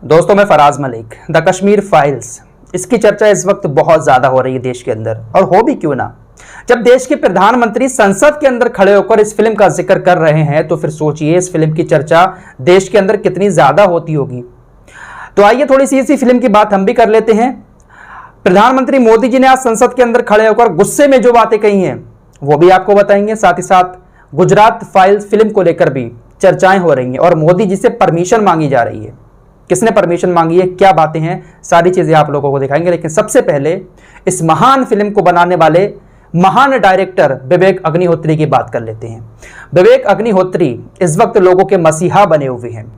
दोस्तों, मैं Faraz Malik. The Kashmir files, इसकी चर्चा इस वक्त बहुत ज्यादा हो रही है देश के अंदर, और हो भी क्यों ना। जब देश के प्रधानमंत्री संसद के अंदर खड़े होकर इस फिल्म का जिक्र कर रहे हैं तो फिर सोचिए इस फिल्म की चर्चा देश के अंदर कितनी ज्यादा होती होगी। तो आइए थोड़ी सी इसी फिल्म की बात हम भी कर लेते हैं। प्रधानमंत्री मोदी जी ने आज संसद के अंदर खड़े होकर गुस्से में जो बातें कही हैं वो भी आपको बताएंगे। साथ ही साथ गुजरात फाइल्स फिल्म को लेकर भी चर्चाएं हो रही हैं और मोदी जी से परमिशन मांगी जा रही है। किसने परमिशन मांगी है, क्या बातें हैं, सारी चीजें आप लोगों को दिखाएंगे। लेकिन सबसे पहले इस महान फिल्म को बनाने वाले महान डायरेक्टर विवेक अग्निहोत्री की बात कर लेते हैं। विवेक अग्निहोत्री इस वक्त लोगों के मसीहा बने हुए हैं।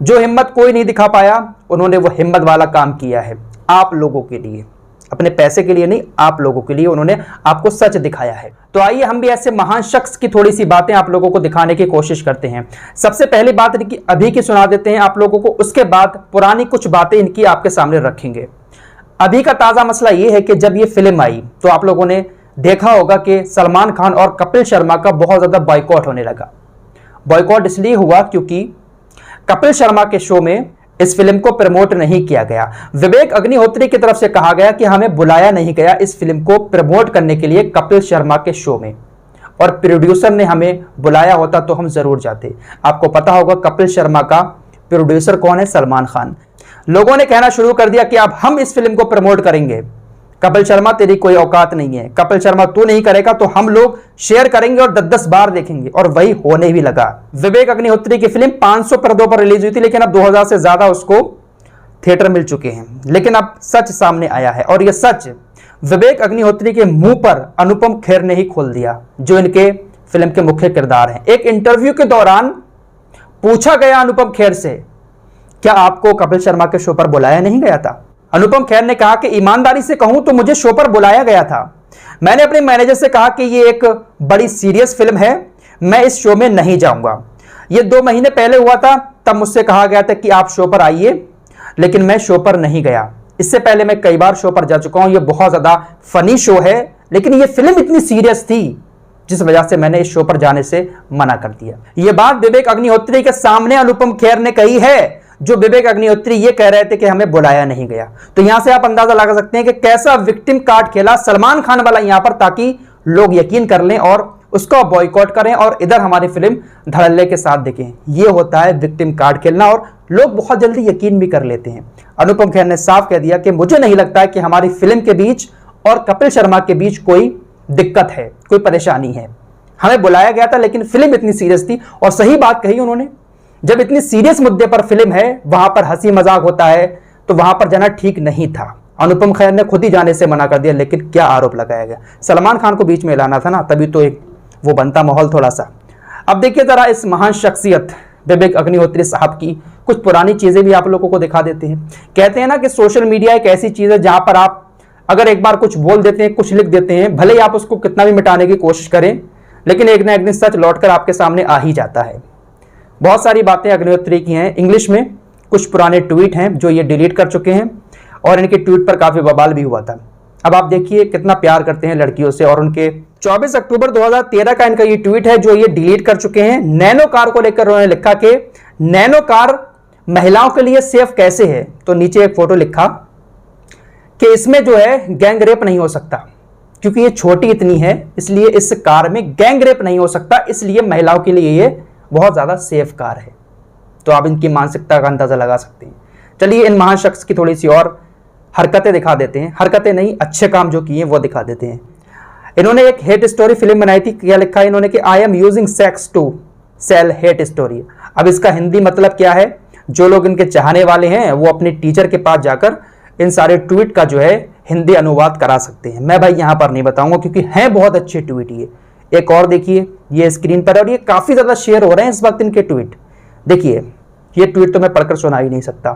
जो हिम्मत कोई नहीं दिखा पाया, उन्होंने वो हिम्मत वाला काम किया है आप लोगों के लिए, अपने पैसे के लिए नहीं, आप लोगों के लिए उन्होंने आपको सच दिखाया है। तो आइए हम भी ऐसे महान शख्स की थोड़ी सी बातें आप लोगों को दिखाने की कोशिश करते हैं। सबसे पहली बात इनकी अभी की सुना देते हैं आप लोगों को, उसके बाद पुरानी कुछ बातें इनकी आपके सामने रखेंगे। अभी का ताजा मसला यह है कि जब ये फिल्म आई तो आप लोगों ने देखा होगा कि सलमान खान और कपिल शर्मा का बहुत ज्यादा बॉयकॉट होने लगा। बॉयकॉट इसलिए हुआ क्योंकि कपिल शर्मा के शो में इस फिल्म को प्रमोट नहीं किया गया। विवेक अग्निहोत्री की तरफ से कहा गया कि हमें बुलाया नहीं गया इस फिल्म को प्रमोट करने के लिए कपिल शर्मा के शो में, और प्रोड्यूसर ने हमें बुलाया होता तो हम जरूर जाते। आपको पता होगा कपिल शर्मा का प्रोड्यूसर कौन है, सलमान खान। लोगों ने कहना शुरू कर दिया कि अब हम इस फिल्म को प्रमोट करेंगे। कपिल शर्मा तेरी कोई औकात नहीं है, कपिल शर्मा तू नहीं करेगा तो हम लोग शेयर करेंगे और 10-10 बार देखेंगे, और वही होने भी लगा। विवेक अग्निहोत्री की फिल्म 500 पर्दों पर रिलीज हुई थी, लेकिन अब 2000 से ज्यादा उसको थिएटर मिल चुके हैं। लेकिन अब सच सामने आया है, और यह सच विवेक अग्निहोत्री के मुंह पर अनुपम खेर ने ही खोल दिया, जो इनके फिल्म के मुख्य किरदार हैं। एक इंटरव्यू के दौरान पूछा गया अनुपम खेर से, क्या आपको कपिल शर्मा के शो पर बुलाया नहीं गया था? अनुपम खेर ने कहा कि ईमानदारी से कहूं तो मुझे शो पर बुलाया गया था। मैंने अपने मैनेजर से कहा कि ये एक बड़ी सीरियस फिल्म है, मैं इस शो में नहीं जाऊंगा। ये 2 महीने पहले हुआ था, तब मुझसे कहा गया था कि आप शो पर आइए, लेकिन मैं शो पर नहीं गया। इससे पहले मैं कई बार शो पर जा चुका हूं। ये बहुत ज्यादा फनी शो है, लेकिन ये फिल्म इतनी सीरियस थी जिस वजह से मैंने इस शो पर जाने से मना कर दिया। यह बात विवेक अग्निहोत्री के सामने अनुपम खेर ने कही है, जो विवेक अग्निहोत्री ये कह रहे थे कि हमें बुलाया नहीं गया। तो यहां से आप अंदाजा लगा सकते हैं कि कैसा विक्टिम कार्ड खेला सलमान खान वाला यहां पर, ताकि लोग यकीन कर लें और उसको बॉयकॉट करें और इधर हमारी फिल्म धड़ल्ले के साथ देखें। यह होता है विक्टिम कार्ड खेलना, और लोग बहुत जल्दी यकीन भी कर लेते हैं। अनुपम खेर ने साफ कह दिया कि मुझे नहीं लगता है कि हमारी फिल्म के बीच और कपिल शर्मा के बीच कोई दिक्कत है, कोई परेशानी है। हमें बुलाया गया था, लेकिन फिल्म इतनी सीरियस थी, और सही बात कही उन्होंने। जब इतनी सीरियस मुद्दे पर फिल्म है, वहां पर हंसी मजाक होता है, तो वहां पर जाना ठीक नहीं था। अनुपम खेर ने खुद ही जाने से मना कर दिया, लेकिन क्या आरोप लगाया गया? सलमान खान को बीच में लाना था ना, तभी तो एक वो बनता माहौल थोड़ा सा। अब देखिए जरा इस महान शख्सियत विवेक अग्निहोत्री साहब की कुछ पुरानी चीजें भी आप लोगों को दिखा देते हैं। कहते हैं ना कि सोशल मीडिया एक ऐसी चीज है जहां पर आप अगर एक बार कुछ बोल देते हैं, कुछ लिख देते हैं, भले ही आप उसको कितना भी मिटाने की कोशिश करें, लेकिन एक ना एक दिन सच लौटकर आपके सामने आ ही जाता है। बहुत सारी बातें अग्निहोत्री की हैं इंग्लिश में, कुछ पुराने ट्वीट हैं जो ये डिलीट कर चुके हैं, और इनके ट्वीट पर काफी बवाल भी हुआ था। अब आप देखिए कितना प्यार करते हैं लड़कियों से, और उनके 24 अक्टूबर 2013 का इनका ये ट्वीट है जो ये डिलीट कर चुके हैं। नैनो कार को लेकर उन्होंने लिखा कि नैनो कार महिलाओं के लिए सेफ कैसे है, तो नीचे एक फोटो लिखा कि इसमें जो है गैंग रेप नहीं हो सकता, क्योंकि ये छोटी इतनी है, इसलिए इस कार में गैंग रेप नहीं हो सकता, इसलिए महिलाओं के लिए ये बहुत ज्यादा सेफ कार है। तो आप इनकी मानसिकता का अंदाजा लगा सकते हैं। चलिए इन महान शख्स की थोड़ी सी और हरकतें दिखा देते हैं, हरकतें नहीं अच्छे काम जो किए वो दिखा देते हैं। इन्होंने एक हेट स्टोरी फिल्म बनाई थी। क्या लिखा है इन्होंने कि I am using sex to sell hate story. अब इसका हिंदी मतलब क्या है? जो लोग इनके चाहने वाले हैं वो अपने टीचर के पास जाकर इन सारे ट्वीट का जो है हिंदी अनुवाद करा सकते हैं। मैं भाई यहां पर नहीं बताऊंगा क्योंकि हैं बहुत अच्छे ट्वीट ये। एक और देखिए ये स्क्रीन पर, और ये काफी ज्यादा शेयर हो रहे हैं इस वक्त इनके ट्वीट। देखिए ये ट्वीट तो मैं पढ़कर सुना ही नहीं सकता,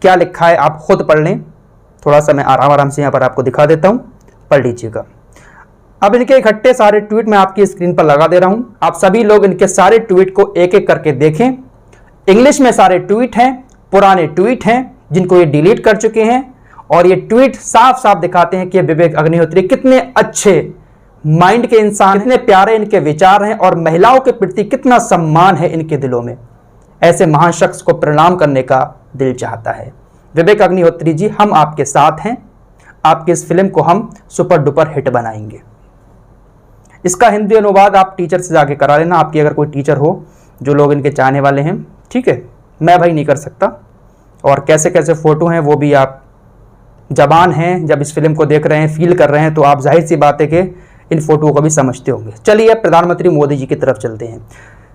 क्या लिखा है आप खुद पढ़ लें। थोड़ा सा मैं आराम से यहां पर आपको दिखा देता हूं, पढ़ लीजिएगा। अब इनके इकट्ठे सारे ट्वीट मैं आपकी स्क्रीन पर लगा दे रहा हूं, आप सभी लोग इनके सारे ट्वीट को एक एक करके देखें। इंग्लिश में सारे ट्वीट हैं, पुराने ट्वीट हैं जिनको ये डिलीट कर चुके हैं, और ये ट्वीट साफ साफ दिखाते हैं कि विवेक अग्निहोत्री कितने अच्छे माइंड के इंसान, कितने प्यारे इनके विचार हैं, और महिलाओं के प्रति कितना सम्मान है इनके दिलों में। ऐसे महान शख्स को प्रणाम करने का दिल चाहता है। विवेक अग्निहोत्री जी, हम आपके साथ हैं, आपकी इस फिल्म को हम सुपर डुपर हिट बनाएंगे। इसका हिंदी अनुवाद आप टीचर से जाके करा लेना, आपकी अगर कोई टीचर हो जो लोग इनके चाहने वाले हैं, ठीक है। मैं भाई नहीं कर सकता। और कैसे कैसे फ़ोटो हैं वो भी आप जबान हैं, जब इस फिल्म को देख रहे हैं, फील कर रहे हैं, तो आप जाहिर सी बात है कि इन फोटोओं को भी समझते होंगे। चलिए अब प्रधानमंत्री मोदी जी की तरफ चलते हैं।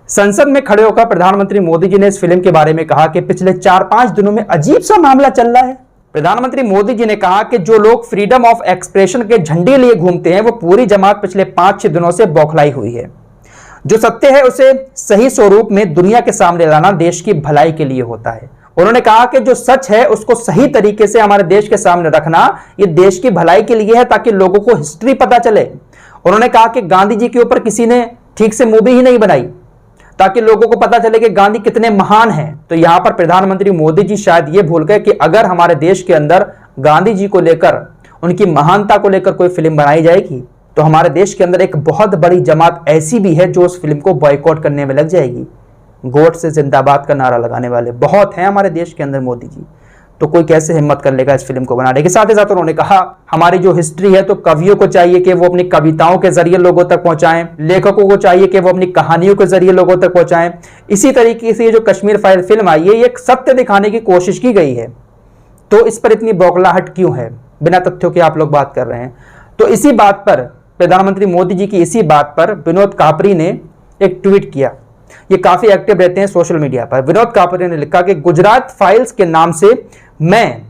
संसद में खड़े होकर प्रधानमंत्री मोदी जी ने इस फिल्म के बारे में कहा कि पिछले 4-5 दिनों में अजीब सा मामला चल रहा है। प्रधानमंत्री मोदी जी ने कहा कि जो लोग फ्रीडम ऑफ एक्सप्रेशन के झंडे लिए घूमते हैं वो पूरी जमात पिछले 5-6 दिनों से बौखलाई हुई है। जो सत्य है उसे सही स्वरूप में दुनिया के सामने लाना देश की भलाई के लिए होता है। उन्होंने कहा कि जो सच है उसको सही तरीके से हमारे देश के सामने रखना ये देश की भलाई के लिए है, ताकि लोगों को हिस्ट्री पता चले। उन्होंने कहा कि गांधी जी के ऊपर किसी ने ठीक से मूवी ही नहीं बनाई ताकि लोगों को पता चले कि गांधी कितने महान हैं। तो यहां पर प्रधानमंत्री मोदी जी शायद ये भूल गए कि अगर हमारे देश के अंदर गांधी जी को लेकर, उनकी महानता को लेकर कोई फिल्म बनाई जाएगी तो हमारे देश के अंदर एक बहुत बड़ी जमात ऐसी भी है जो उस फिल्म को बॉयकॉट करने में लग जाएगी। गोट से जिंदाबाद का नारा लगाने वाले बहुत हैं हमारे देश के अंदर मोदी जी। तो कोई कैसे हिम्मत कर लेगा इस फिल्म को बनाने की। साथ ही साथ उन्होंने कहा हमारी जो हिस्ट्री है तो कवियों को चाहिए कि वो अपनी कविताओं के जरिए लोगों तक पहुंचाएं, लेखकों को चाहिए कि वो अपनी कहानियों के जरिए लोगों तक पहुंचाएं। इसी तरीके से ये जो कश्मीर फाइल फिल्म आई है ये एक सत्य दिखाने की कोशिश की गई है। तो इस पर इतनी बौखलाहट क्यों है, बिना तथ्यों के आप लोग बात कर रहे हैं। तो इसी बात पर प्रधानमंत्री मोदी जी की इसी बात पर विनोद कापरी ने एक ट्वीट किया। ये काफी एक्टिव रहते हैं सोशल मीडिया पर। विनोद कापरी ने लिखा कि गुजरात फाइल्स के नाम से मैं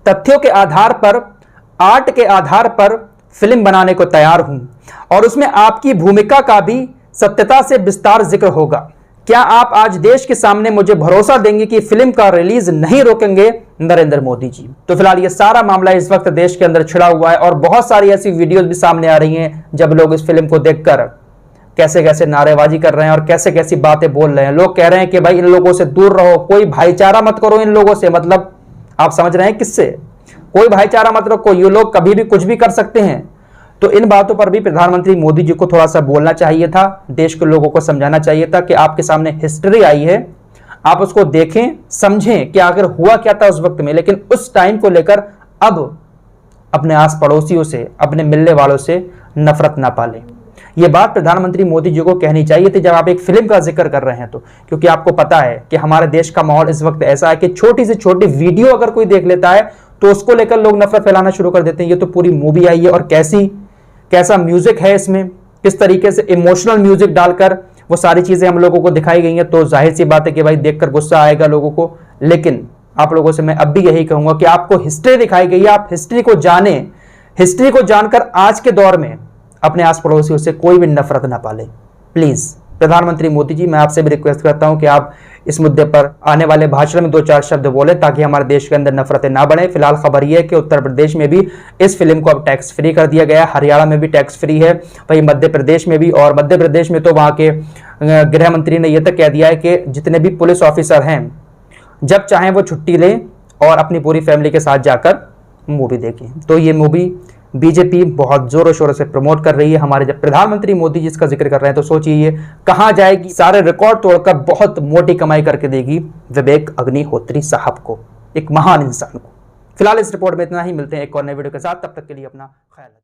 तथ्यों के आधार पर, आर्ट के आधार पर फिल्म बनाने को तैयार हूं और उसमें आपकी भूमिका का भी सत्यता से विस्तार जिक्र होगा। क्या आप आज देश के सामने मुझे भरोसा देंगे कि फिल्म का रिलीज नहीं रोकेंगे नरेंद्र मोदी जी। तो फिलहाल ये सारा मामला इस वक्त देश के अंदर छिड़ा हुआ है और बहुत सारी ऐसी वीडियोस भी सामने आ रही हैं जब लोग इस फिल्म को देखकर कैसे कैसे नारेबाजी कर रहे हैं और कैसे कैसी बातें बोल रहे हैं। लोग कह रहे हैं कि भाई इन लोगों से दूर रहो, कोई भाईचारा मत करो इन लोगों से। मतलब आप समझ रहे हैं किससे? कोई भाईचारा मत रखो, ये लोग कभी भी कुछ भी कर सकते हैं। तो इन बातों पर भी प्रधानमंत्री मोदी जी को थोड़ा सा बोलना चाहिए था, देश के लोगों को समझाना चाहिए था कि आपके सामने हिस्ट्री आई है, आप उसको देखें, समझें कि आखिर हुआ क्या था उस वक्त में। लेकिन उस टाइम को लेकर अब अपने आस पड़ोसियों से, अपने मिलने वालों से नफरत ना पालें। ये बात प्रधानमंत्री मोदी जी को कहनी चाहिए थी जब आप एक फिल्म का जिक्र कर रहे हैं तो, क्योंकि आपको पता है कि हमारे देश का माहौल इस वक्त ऐसा है कि छोटी से छोटी वीडियो अगर कोई देख लेता है तो उसको लेकर लोग नफरत फैलाना शुरू कर देते हैं। ये तो पूरी मूवी आई है और कैसा म्यूजिक है इसमें, किस तरीके से इमोशनल म्यूजिक डालकर वो सारी चीजें हम लोगों को दिखाई गई हैं। तो जाहिर सी बात है कि भाई देखकर गुस्सा आएगा लोगों को। लेकिन आप लोगों से मैं अब भी यही कहूंगा कि आपको हिस्ट्री दिखाई गई है, आप हिस्ट्री को जाने, हिस्ट्री को जानकर आज के दौर में अपने आस पड़ोसियों से कोई भी नफरत ना पाले। प्लीज प्रधानमंत्री मोदी जी, मैं आपसे भी रिक्वेस्ट करता हूं कि आप इस मुद्दे पर आने वाले भाषण में 2-4 शब्द बोले ताकि हमारे देश के अंदर नफरतें ना बढ़े। फिलहाल खबर यह है कि उत्तर प्रदेश में भी इस फिल्म को अब टैक्स फ्री कर दिया गया है, हरियाणा में भी टैक्स फ्री है, वहीं मध्य प्रदेश में भी। और मध्य प्रदेश में तो वहां के गृह मंत्री ने यह तक कह दिया है कि जितने भी पुलिस ऑफिसर हैं जब चाहें वो छुट्टी लें और अपनी पूरी फैमिली के साथ जाकर मूवी देखें। तो ये मूवी बीजेपी बहुत जोरों शोरों से प्रमोट कर रही है। हमारे जब प्रधानमंत्री मोदी जी इसका जिक्र कर रहे हैं तो सोचिए ये कहां जाएगी, सारे रिकॉर्ड तोड़कर बहुत मोटी कमाई करके देगी विवेक अग्निहोत्री साहब को, एक महान इंसान को। फिलहाल इस रिपोर्ट में इतना ही, मिलते हैं एक और नए वीडियो के साथ, तब तक के लिए अपना ख्याल रखें।